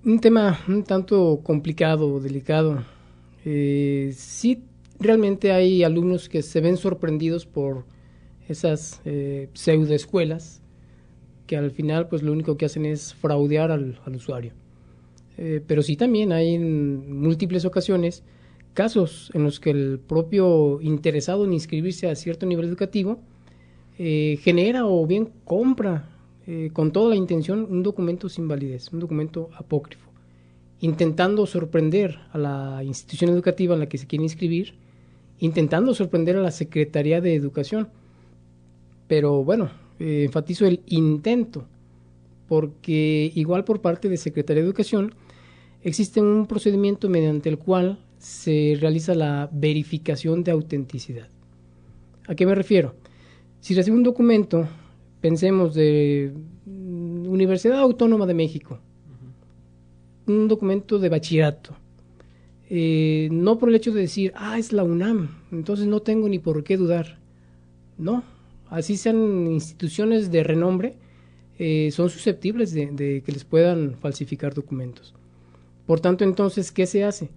Un tema un tanto complicado, delicado. Sí, realmente hay alumnos que se ven sorprendidos por esas pseudoescuelas que al final pues lo único que hacen es fraudear al usuario. Pero sí también hay en múltiples ocasiones casos en los que el propio interesado en inscribirse a cierto nivel educativo genera o bien compra con toda la intención un documento sin validez, un documento apócrifo, intentando sorprender a la institución educativa en la que se quiere inscribir, intentando sorprender a la Secretaría de Educación. Pero bueno, enfatizo el intento, porque igual por parte de Secretaría de Educación existe un procedimiento mediante el cual se realiza la verificación de autenticidad. ¿A qué me refiero? Si recibo un documento, pensemos de Universidad Autónoma de México, un documento de bachillerato, no por el hecho de decir, es la UNAM, entonces no tengo ni por qué dudar. No, así sean instituciones de renombre, son susceptibles de que les puedan falsificar documentos. Por tanto, entonces, ¿qué se hace?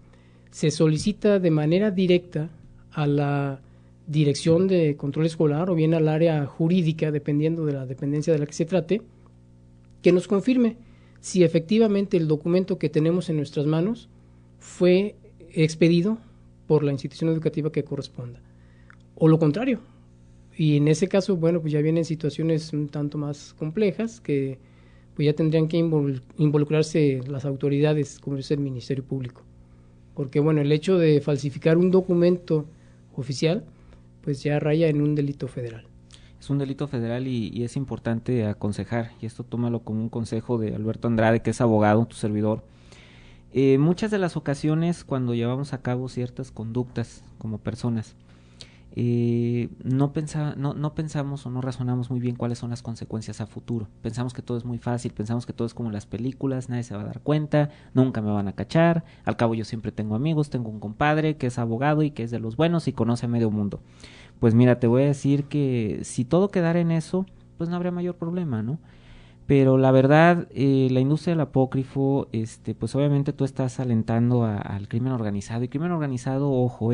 Se solicita de manera directa a la Dirección de Control Escolar o bien al área jurídica, dependiendo de la dependencia de la que se trate, que nos confirme si efectivamente el documento que tenemos en nuestras manos fue expedido por la institución educativa que corresponda, o lo contrario. Y en ese caso, bueno, pues ya vienen situaciones un tanto más complejas que pues ya tendrían que involucrarse las autoridades, como es el Ministerio Público. Porque, bueno, el hecho de falsificar un documento oficial, pues ya raya en un delito federal. Es un delito federal y es importante aconsejar, y esto tómalo como un consejo de Alberto Andrade, que es abogado, tu servidor. Muchas de las ocasiones cuando llevamos a cabo ciertas conductas como personas, no pensamos o no razonamos muy bien cuáles son las consecuencias a futuro. Pensamos que todo es muy fácil, pensamos que todo es como las películas, nadie se va a dar cuenta, nunca me van a cachar, al cabo yo siempre tengo amigos, tengo un compadre que es abogado y que es de los buenos y conoce a medio mundo. Pues mira, te voy a decir que si todo quedara en eso, pues no habría mayor problema, ¿no? Pero la verdad, la industria del apócrifo, pues obviamente tú estás alentando al crimen organizado, y crimen organizado, ojo,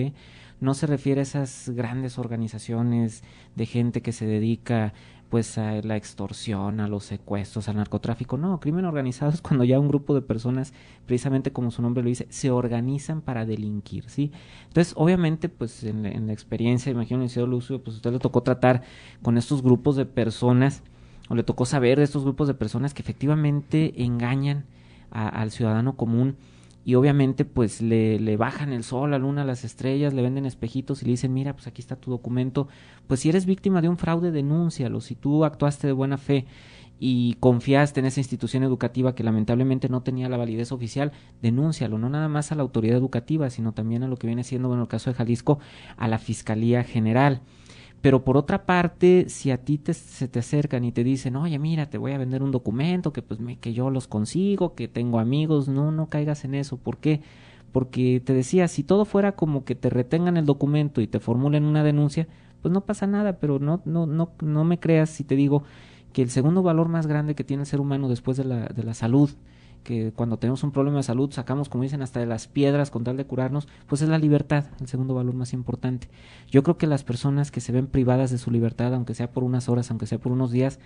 no se refiere a esas grandes organizaciones de gente que se dedica pues a la extorsión, a los secuestros, al narcotráfico. No, crimen organizado es cuando ya un grupo de personas, precisamente como su nombre lo dice, se organizan para delinquir, ¿sí? Entonces, obviamente, pues en la experiencia, imagino, licenciado Lucio, pues a usted le tocó tratar con estos grupos de personas, o le tocó saber de estos grupos de personas que efectivamente engañan al ciudadano común, y obviamente pues le bajan el sol, la luna, las estrellas, le venden espejitos y le dicen, mira, pues aquí está tu documento. Pues si eres víctima de un fraude, denúncialo. Si tú actuaste de buena fe y confiaste en esa institución educativa que lamentablemente no tenía la validez oficial, denúncialo, no nada más a la autoridad educativa, sino también a lo que viene siendo, bueno, en el caso de Jalisco, a la Fiscalía General. Pero por otra parte, si a ti se te acercan y te dicen, oye, mira, te voy a vender un documento, que pues que yo los consigo, que tengo amigos, no caigas en eso. ¿Por qué? Porque te decía, si todo fuera como que te retengan el documento y te formulen una denuncia, pues no pasa nada, pero no me creas si te digo que el segundo valor más grande que tiene el ser humano después de la salud, que cuando tenemos un problema de salud sacamos, como dicen, hasta de las piedras con tal de curarnos, pues es la libertad, el segundo valor más importante. Yo creo que las personas que se ven privadas de su libertad, aunque sea por unas horas, aunque sea por unos días,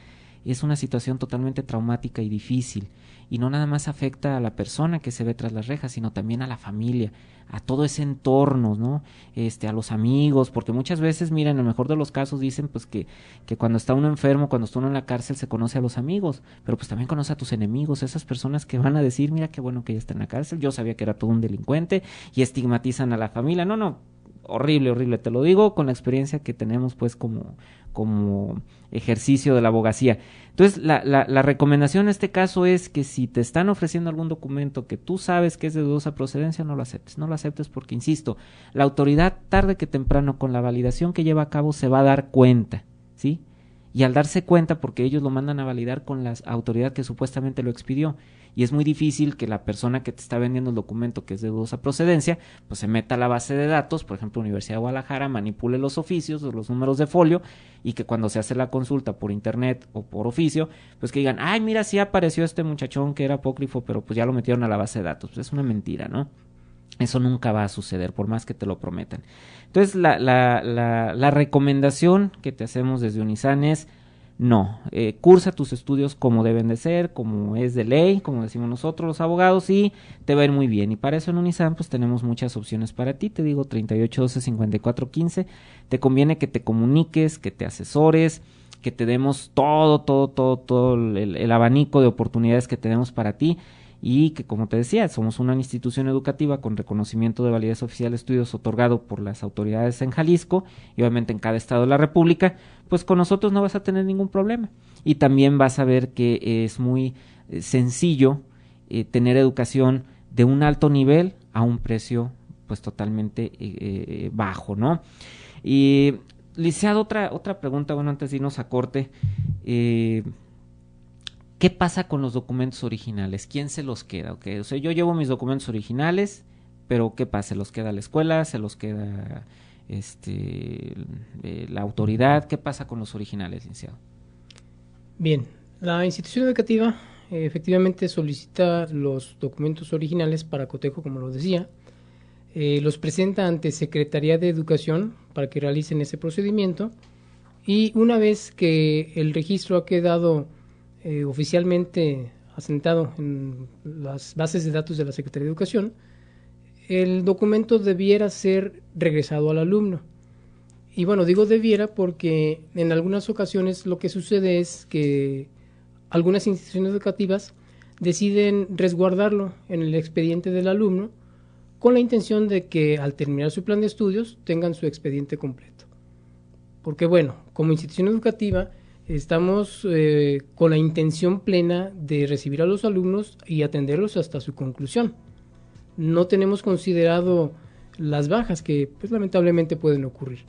es una situación totalmente traumática y difícil, y no nada más afecta a la persona que se ve tras las rejas, sino también a la familia, a todo ese entorno, ¿no? A los amigos, porque muchas veces, mira, en el mejor de los casos dicen pues que cuando está uno enfermo, cuando está uno en la cárcel, se conoce a los amigos, pero pues también conoce a tus enemigos, esas personas que van a decir, mira qué bueno que ella está en la cárcel, yo sabía que era todo un delincuente, y estigmatizan a la familia. No, horrible, te lo digo con la experiencia que tenemos pues como ejercicio de la abogacía. Entonces la recomendación en este caso es que si te están ofreciendo algún documento que tú sabes que es de dudosa procedencia, no lo aceptes porque, insisto, la autoridad tarde que temprano con la validación que lleva a cabo se va a dar cuenta, ¿sí? Y al darse cuenta, porque ellos lo mandan a validar con la autoridad que supuestamente lo expidió, y es muy difícil que la persona que te está vendiendo el documento que es de dudosa procedencia, pues se meta a la base de datos, por ejemplo Universidad de Guadalajara, manipule los oficios o los números de folio, y que cuando se hace la consulta por internet o por oficio, pues que digan, ay, mira, sí apareció este muchachón que era apócrifo, pero pues ya lo metieron a la base de datos. Pues es una mentira, ¿no? Eso nunca va a suceder, por más que te lo prometan. Entonces, la recomendación que te hacemos desde Unizan es, no, cursa tus estudios como deben de ser, como es de ley, como decimos nosotros los abogados, y te va a ir muy bien. Y para eso en Unizan pues tenemos muchas opciones para ti, te digo 3812-5415, te conviene que te comuniques, que te asesores, que te demos todo el abanico de oportunidades que tenemos para ti, y que, como te decía, somos una institución educativa con reconocimiento de validez oficial de estudios otorgado por las autoridades en Jalisco y obviamente en cada estado de la República. Pues con nosotros no vas a tener ningún problema, y también vas a ver que es muy sencillo tener educación de un alto nivel a un precio pues totalmente bajo, ¿no? Y licenciado, otra pregunta, bueno, antes de irnos a corte, ¿qué pasa con los documentos originales? ¿Quién se los queda? Okay, o sea, yo llevo mis documentos originales, pero ¿qué pasa? ¿Se los queda la escuela? ¿Se los queda la autoridad? ¿Qué pasa con los originales, licenciado? Bien, la institución educativa efectivamente solicita los documentos originales para cotejo, como lo decía, los presenta ante Secretaría de Educación para que realicen ese procedimiento, y una vez que el registro ha quedado oficialmente asentado en las bases de datos de la Secretaría de Educación, el documento debiera ser regresado al alumno. Y bueno, digo debiera porque en algunas ocasiones lo que sucede es que algunas instituciones educativas deciden resguardarlo en el expediente del alumno con la intención de que al terminar su plan de estudios tengan su expediente completo. Porque bueno, como institución educativa estamos con la intención plena de recibir a los alumnos y atenderlos hasta su conclusión. No tenemos considerado las bajas que pues lamentablemente pueden ocurrir.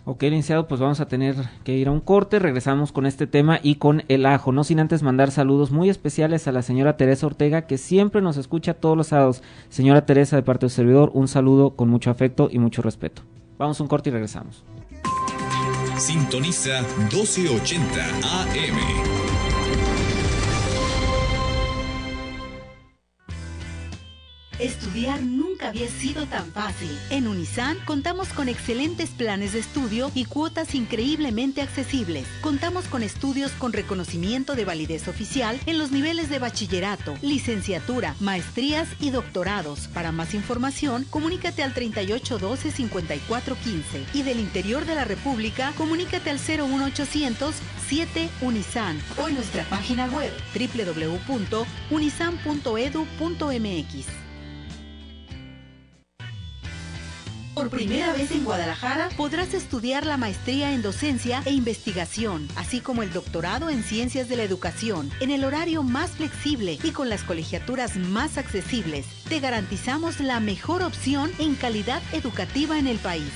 Ok, licenciado, pues vamos a tener que ir a un corte, regresamos con este tema y con el ajo, no sin antes mandar saludos muy especiales a la señora Teresa Ortega, que siempre nos escucha todos los sábados. Señora Teresa, de parte del servidor, un saludo con mucho afecto y mucho respeto. Vamos a un corte y regresamos. Sintoniza 1280 AM. Estudiar nunca había sido tan fácil. En Unizan contamos con excelentes planes de estudio y cuotas increíblemente accesibles. Contamos con estudios con reconocimiento de validez oficial en los niveles de bachillerato, licenciatura, maestrías y doctorados. Para más información, comunícate al 3812-5415 y del interior de la República, comunícate al 01800-7 o en nuestra página web www.unizan.edu.mx. Por primera vez en Guadalajara podrás estudiar la maestría en docencia e investigación, así como el doctorado en ciencias de la educación, en el horario más flexible y con las colegiaturas más accesibles. Te garantizamos la mejor opción en calidad educativa en el país.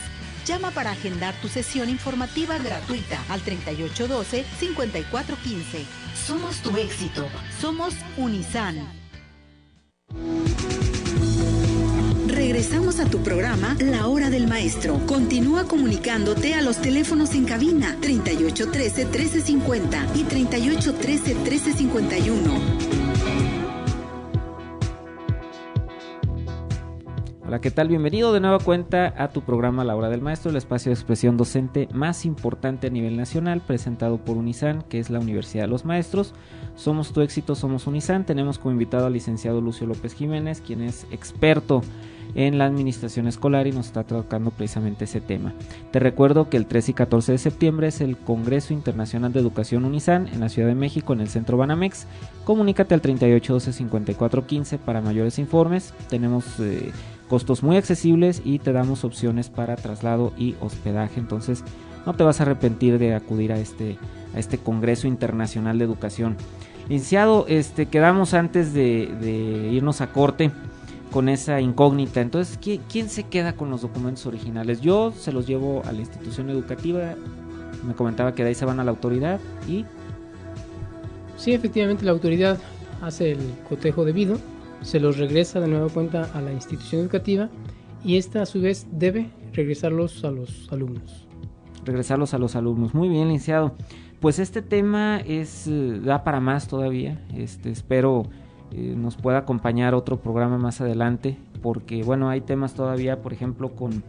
Llama para agendar tu sesión informativa gratuita al 3812-5415. Somos tu éxito. Somos Unizan. Regresamos a tu programa La Hora del Maestro. Continúa comunicándote a los teléfonos en cabina 3813-1350 y 3813-1351. Hola, ¿qué tal? Bienvenido de nueva cuenta a tu programa La Hora del Maestro, el espacio de expresión docente más importante a nivel nacional, presentado por Unisan, que es la Universidad de los Maestros. Somos tu éxito, somos Unisan. Tenemos como invitado al licenciado Lucio López Jiménez, quien es experto en la administración escolar y nos está tocando precisamente ese tema. Te recuerdo que el 13 y 14 de septiembre es el Congreso Internacional de Educación Unisan en la Ciudad de México, en el Centro Banamex. Comunícate al 3812-5415 para mayores informes. Tenemos costos muy accesibles y te damos opciones para traslado y hospedaje, entonces no te vas a arrepentir de acudir a este Congreso Internacional de Educación. Licenciado, quedamos antes de irnos a corte con esa incógnita. Entonces, ¿quién se queda con los documentos originales? Yo se los llevo a la institución educativa, me comentaba que de ahí se van a la autoridad y... Sí, efectivamente la autoridad hace el cotejo debido, se los regresa de nueva cuenta a la institución educativa y esta a su vez debe regresarlos a los alumnos. Regresarlos a los alumnos. Muy bien, licenciado. Pues este tema da para más todavía. Espero nos pueda acompañar otro programa más adelante, porque bueno, hay temas todavía, por ejemplo, con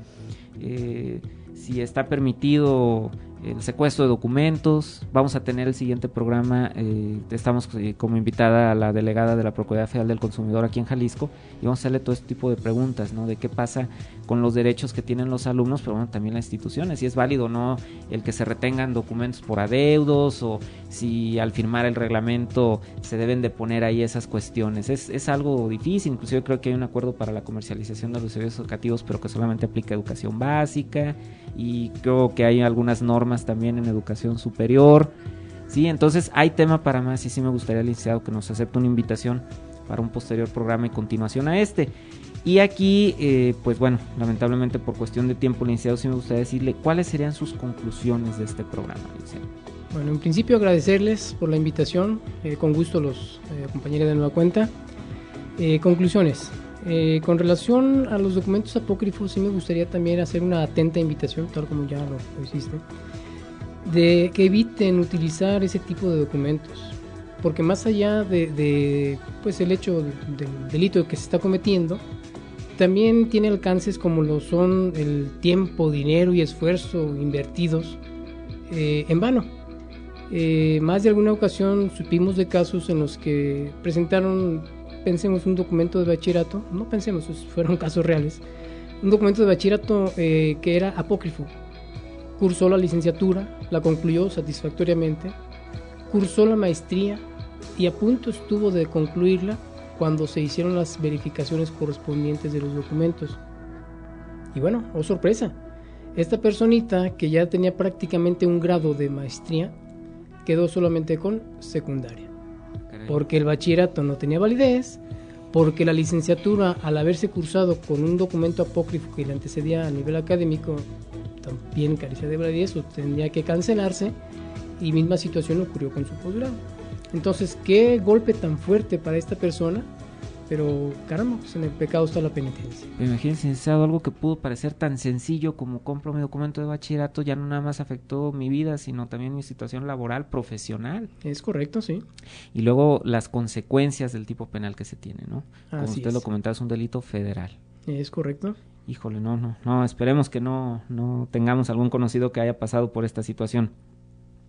si está permitido el secuestro de documentos. Vamos a tener el siguiente programa, estamos como invitada a la delegada de la Procuraduría Federal del Consumidor aquí en Jalisco y vamos a hacerle todo este tipo de preguntas, ¿no? De qué pasa con los derechos que tienen los alumnos, pero bueno, también las instituciones, si es válido o no el que se retengan documentos por adeudos o si al firmar el reglamento se deben de poner ahí esas cuestiones. Es algo difícil, inclusive creo que hay un acuerdo para la comercialización de los servicios educativos, pero que solamente aplica a educación básica, y creo que hay algunas normas también en educación superior. Sí, entonces hay tema para más y sí me gustaría, licenciado, que nos acepte una invitación para un posterior programa y continuación a este. Y aquí, pues bueno, lamentablemente por cuestión de tiempo, licenciado, sí me gustaría decirle cuáles serían sus conclusiones de este programa, licenciado. Bueno, en principio agradecerles por la invitación, con gusto los acompañaré de nueva cuenta. Conclusiones. Con relación a los documentos apócrifos, sí me gustaría también hacer una atenta invitación, tal como ya lo hiciste, de que eviten utilizar ese tipo de documentos, porque más allá de pues el hecho del delito que se está cometiendo, también tiene alcances como lo son el tiempo, dinero y esfuerzo invertidos en vano. Más de alguna ocasión supimos de casos en los que presentaron, pensemos, un documento de bachillerato, no pensemos, fueron casos reales, un documento de bachillerato que era apócrifo. Cursó la licenciatura, la concluyó satisfactoriamente, cursó la maestría y a punto estuvo de concluirla cuando se hicieron las verificaciones correspondientes de los documentos. Y bueno, oh sorpresa, esta personita que ya tenía prácticamente un grado de maestría quedó solamente con secundaria. Porque el bachillerato no tenía validez, porque la licenciatura, al haberse cursado con un documento apócrifo que le antecedía a nivel académico, también carecía de validez o tendría que cancelarse, y misma situación ocurrió con su posgrado. Entonces, qué golpe tan fuerte para esta persona, pero caramba, pues en el pecado está la penitencia. Imagínense, licenciado, algo que pudo parecer tan sencillo como compro mi documento de bachillerato ya no nada más afectó mi vida, sino también mi situación laboral, profesional. Es correcto, sí. Y luego las consecuencias del tipo penal que se tiene, ¿no? Como Así usted es. lo comentaba, es un delito federal. Es correcto. Híjole, no, esperemos que no tengamos algún conocido que haya pasado por esta situación.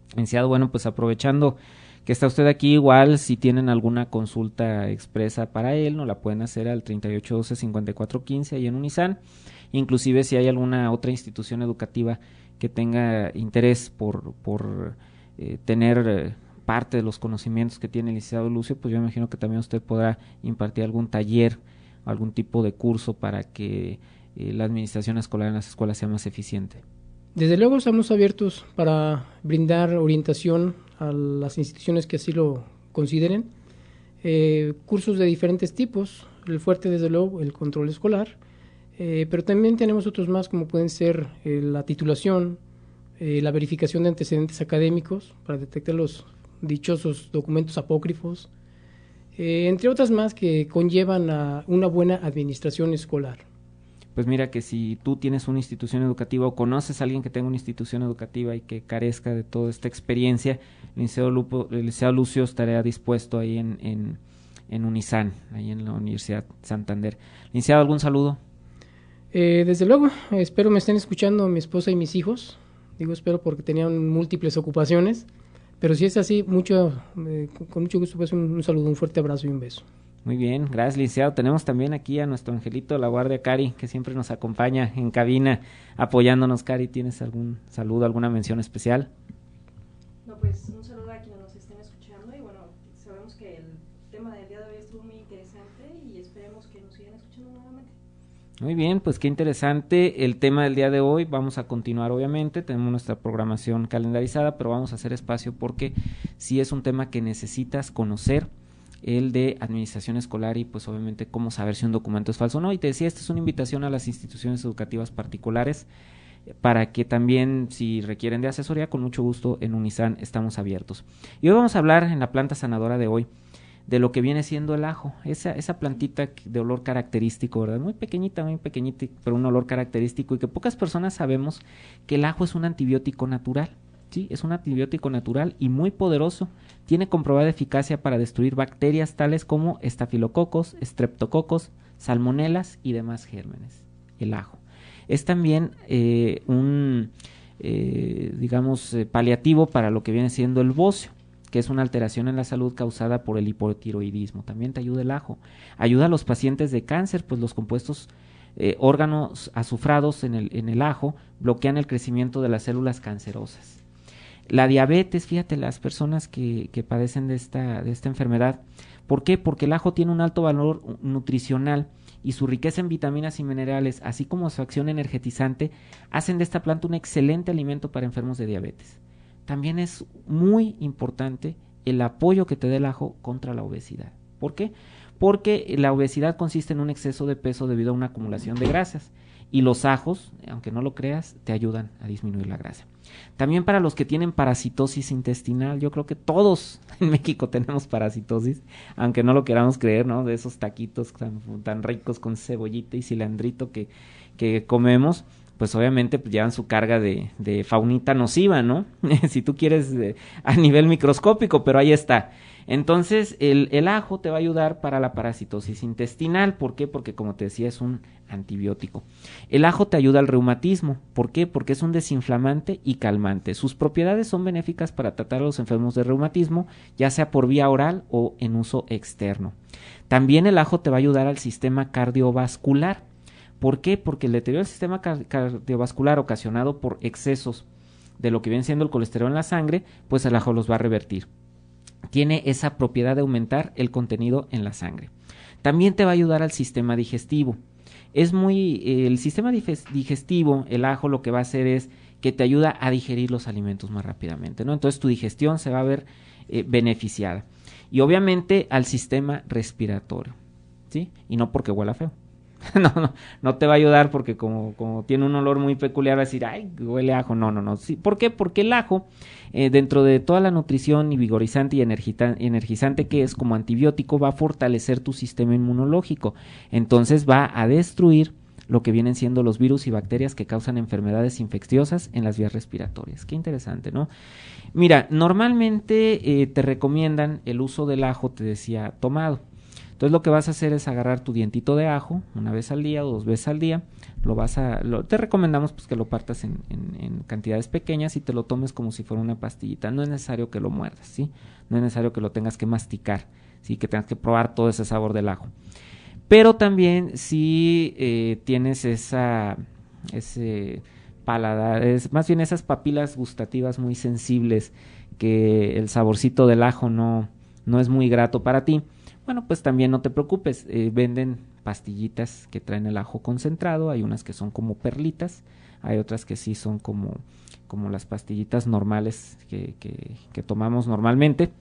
Licenciado, bueno, pues aprovechando que está usted aquí, igual si tienen alguna consulta expresa para él, nos la pueden hacer al 3812-5415 ahí en Unisan. Inclusive si hay alguna otra institución educativa que tenga interés por tener parte de los conocimientos que tiene el licenciado Lucio, pues yo me imagino que también usted podrá impartir algún taller, algún tipo de curso para que la administración escolar en las escuelas sea más eficiente. Desde luego estamos abiertos para brindar orientación a las instituciones que así lo consideren. Cursos de diferentes tipos, el fuerte desde luego el control escolar, pero también tenemos otros más como pueden ser la titulación, la verificación de antecedentes académicos para detectar los dichosos documentos apócrifos, entre otras más que conllevan a una buena administración escolar. pues mira que si tú tienes una institución educativa o conoces a alguien que tenga una institución educativa y que carezca de toda esta experiencia, el licenciado Lucio estará dispuesto ahí en Unizan, ahí en la Universidad Santander. Licenciado, ¿algún saludo? Desde luego, espero me estén escuchando mi esposa y mis hijos. Digo espero porque tenían múltiples ocupaciones, pero si es así, con mucho gusto, pues un saludo, un fuerte abrazo y un beso. Muy bien, gracias, licenciado. Tenemos también aquí a nuestro angelito de la guardia, Cari, que siempre nos acompaña en cabina apoyándonos. Cari, ¿tienes algún saludo, alguna mención especial? No, pues un saludo a quienes nos estén escuchando y bueno, sabemos que el tema del día de hoy estuvo muy interesante y esperemos que nos sigan escuchando nuevamente. Muy bien, pues qué interesante el tema del día de hoy. Vamos a continuar, obviamente, tenemos nuestra programación calendarizada, pero vamos a hacer espacio porque sí es un tema que necesitas conocer, el de administración escolar y pues obviamente cómo saber si un documento es falso o no. Y te decía, esta es una invitación a las instituciones educativas particulares para que también, si requieren de asesoría, con mucho gusto en Unizan estamos abiertos. Y hoy vamos a hablar en la planta sanadora de hoy de lo que viene siendo el ajo, esa plantita de olor característico, ¿verdad? Muy pequeñita, pero un olor característico, y que pocas personas sabemos que el ajo es un antibiótico natural. Sí, es un antibiótico natural y muy poderoso. Tiene comprobada eficacia para destruir bacterias tales como estafilococos, estreptococos, salmonelas y demás gérmenes. El ajo es también paliativo para lo que viene siendo el bocio, que es una alteración en la salud causada por el hipotiroidismo. También te ayuda el ajo. Ayuda a los pacientes de cáncer, pues los compuestos órganos azufrados en el ajo bloquean el crecimiento de las células cancerosas. La diabetes, fíjate, las personas que padecen de esta enfermedad. ¿Por qué? Porque el ajo tiene un alto valor nutricional y su riqueza en vitaminas y minerales, así como su acción energetizante, hacen de esta planta un excelente alimento para enfermos de diabetes. También es muy importante el apoyo que te dé el ajo contra la obesidad. ¿Por qué? Porque la obesidad consiste en un exceso de peso debido a una acumulación de grasas. Y los ajos, aunque no lo creas, te ayudan a disminuir la grasa. También para los que tienen parasitosis intestinal, yo creo que todos en México tenemos parasitosis, aunque no lo queramos creer, ¿no? De esos taquitos tan ricos con cebollita y cilandrito que comemos, pues obviamente pues llevan su carga de faunita nociva, ¿no? Si tú quieres a nivel microscópico, pero ahí está. Entonces, el ajo te va a ayudar para la parasitosis intestinal. ¿Por qué? Porque, como te decía, es un antibiótico. El ajo te ayuda al reumatismo. ¿Por qué? Porque es un desinflamante y calmante. Sus propiedades son benéficas para tratar a los enfermos de reumatismo, ya sea por vía oral o en uso externo. También el ajo te va a ayudar al sistema cardiovascular. ¿Por qué? Porque el deterioro del sistema cardiovascular ocasionado por excesos de lo que viene siendo el colesterol en la sangre, pues el ajo los va a revertir. Tiene esa propiedad de aumentar el contenido en la sangre. También te va a ayudar al sistema digestivo. El sistema digestivo, el ajo lo que va a hacer es que te ayuda a digerir los alimentos más rápidamente, ¿no? Entonces tu digestión se va a ver beneficiada. Y obviamente al sistema respiratorio, ¿sí? Y no porque huela feo. No te va a ayudar porque como tiene un olor muy peculiar, va a decir, ay, huele a ajo. No. Sí, ¿por qué? Porque el ajo, dentro de toda la nutrición y vigorizante y energizante que es como antibiótico, va a fortalecer tu sistema inmunológico. Entonces va a destruir lo que vienen siendo los virus y bacterias que causan enfermedades infecciosas en las vías respiratorias. Qué interesante, ¿no? Mira, normalmente te recomiendan el uso del ajo, te decía, tomado. Entonces lo que vas a hacer es agarrar tu dientito de ajo una vez al día o 2 veces al día, te recomendamos pues que lo partas en cantidades pequeñas y te lo tomes como si fuera una pastillita. No es necesario que lo muerdas, ¿sí? No es necesario que lo tengas que masticar, ¿sí? Que tengas que probar todo ese sabor del ajo. Pero también si tienes ese paladar, más bien esas papilas gustativas muy sensibles, que el saborcito del ajo no es muy grato para ti, bueno, pues también no te preocupes, venden pastillitas que traen el ajo concentrado, hay unas que son como perlitas, hay otras que sí son como las pastillitas normales que tomamos normalmente,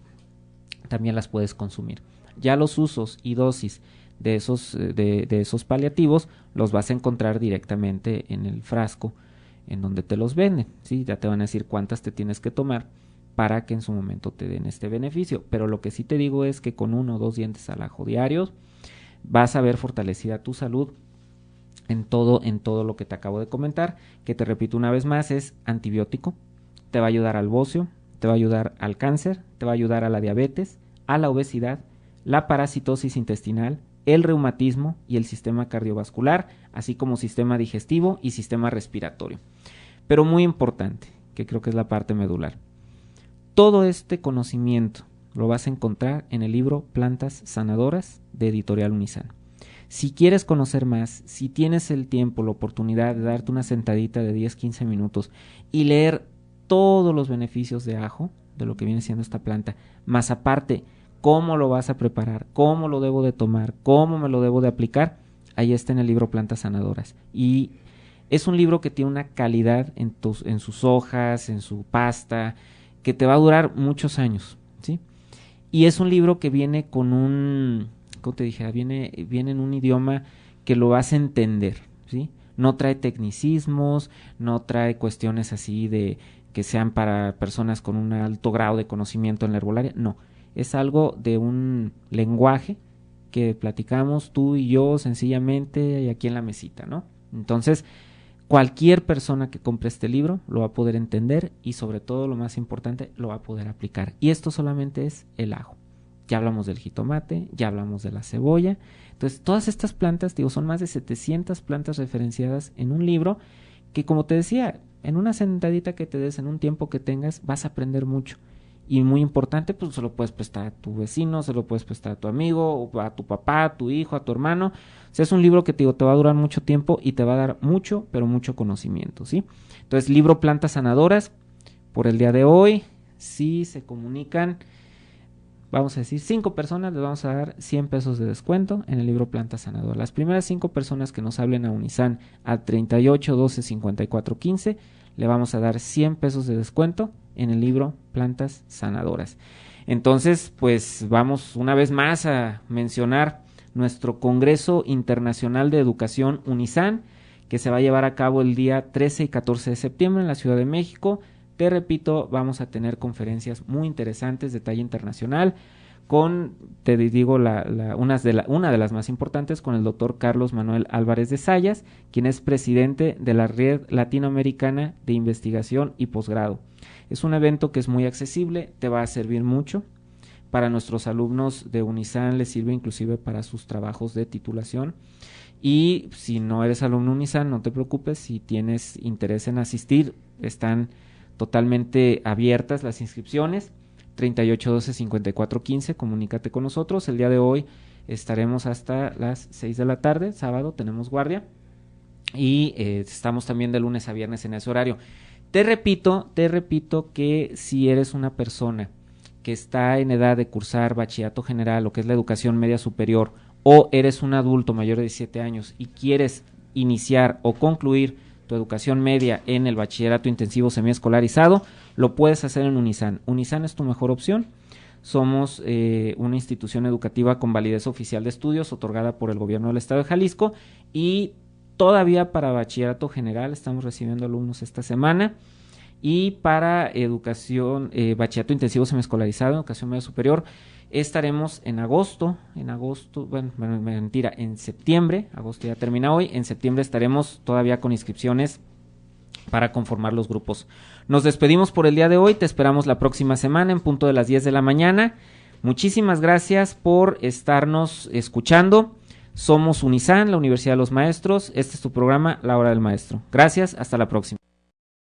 también las puedes consumir. Ya los usos y dosis de esos paliativos los vas a encontrar directamente en el frasco en donde te los venden, ¿sí? Ya te van a decir cuántas te tienes que tomar para que en su momento te den este beneficio, pero lo que sí te digo es que con 1 o 2 dientes al ajo diarios vas a ver fortalecida tu salud en todo lo que te acabo de comentar, que te repito una vez más, es antibiótico, te va a ayudar al bocio, te va a ayudar al cáncer, te va a ayudar a la diabetes, a la obesidad, la parasitosis intestinal, el reumatismo y el sistema cardiovascular, así como sistema digestivo y sistema respiratorio. Pero muy importante, que creo que es la parte medular, todo este conocimiento lo vas a encontrar en el libro Plantas Sanadoras de Editorial Unisan. Si quieres conocer más, si tienes el tiempo, la oportunidad de darte una sentadita de 10-15 minutos y leer todos los beneficios de ajo, de lo que viene siendo esta planta, más aparte cómo lo vas a preparar, cómo lo debo de tomar, cómo me lo debo de aplicar, ahí está en el libro Plantas Sanadoras. Y es un libro que tiene una calidad en sus hojas, en su pasta, que te va a durar muchos años, ¿sí? Y es un libro que viene con un, ¿cómo te dije? Viene en un idioma que lo vas a entender, ¿sí? No trae tecnicismos, no trae cuestiones así de que sean para personas con un alto grado de conocimiento en la herbolaria, no. Es algo de un lenguaje que platicamos tú y yo sencillamente y aquí en la mesita, ¿no? Entonces, cualquier persona que compre este libro lo va a poder entender y sobre todo lo más importante, lo va a poder aplicar. Y esto solamente es el ajo. Ya hablamos del jitomate, ya hablamos de la cebolla. Entonces, todas estas plantas, digo, son más de 700 plantas referenciadas en un libro que, como te decía, en una sentadita que te des, en un tiempo que tengas, vas a aprender mucho. Y muy importante, pues se lo puedes prestar a tu vecino, se lo puedes prestar a tu amigo, o a tu papá, a tu hijo, a tu hermano. O sea, es un libro que te va a durar mucho tiempo y te va a dar mucho, pero mucho conocimiento, ¿sí? Entonces, libro Plantas Sanadoras, por el día de hoy, si se comunican, vamos a decir, 5 personas, les vamos a dar 100 pesos de descuento en el libro Plantas Sanadoras. Las primeras 5 personas que nos hablen a Unisan al 38 12 54 15, le vamos a dar 100 pesos de descuento en el libro Plantas Sanadoras. Entonces, pues vamos una vez más a mencionar nuestro Congreso Internacional de Educación Unisan, que se va a llevar a cabo el día 13 y 14 de septiembre en la Ciudad de México. Te repito, vamos a tener conferencias muy interesantes de talla internacional con, te digo, una de las más importantes, con el doctor Carlos Manuel Álvarez de Zayas, quien es presidente de la Red Latinoamericana de Investigación y Posgrado. Es un evento que es muy accesible, te va a servir mucho. Para nuestros alumnos de Unisan les sirve inclusive para sus trabajos de titulación. Y si no eres alumno Unisan, no te preocupes, si tienes interés en asistir, están totalmente abiertas las inscripciones. 38 12 54 15, comunícate con nosotros. El día de hoy estaremos hasta las 6 de la tarde, sábado tenemos guardia y estamos también de lunes a viernes en ese horario. Te repito que si eres una persona que está en edad de cursar bachillerato general, lo que es la educación media superior, o eres un adulto mayor de 17 años y quieres iniciar o concluir tu educación media en el bachillerato intensivo semiescolarizado, lo puedes hacer en Unisan. Unisan es tu mejor opción. Somos una institución educativa con validez oficial de estudios otorgada por el gobierno del estado de Jalisco y todavía para bachillerato general estamos recibiendo alumnos esta semana y para educación, bachillerato intensivo semiescolarizado, educación media superior, estaremos en septiembre, agosto ya termina hoy, en septiembre estaremos todavía con inscripciones para conformar los grupos. Nos despedimos por el día de hoy, te esperamos la próxima semana en punto de las 10 de la mañana. Muchísimas gracias por estarnos escuchando. Somos Unisan, la Universidad de los Maestros. Este es tu programa, La Hora del Maestro. Gracias, hasta la próxima.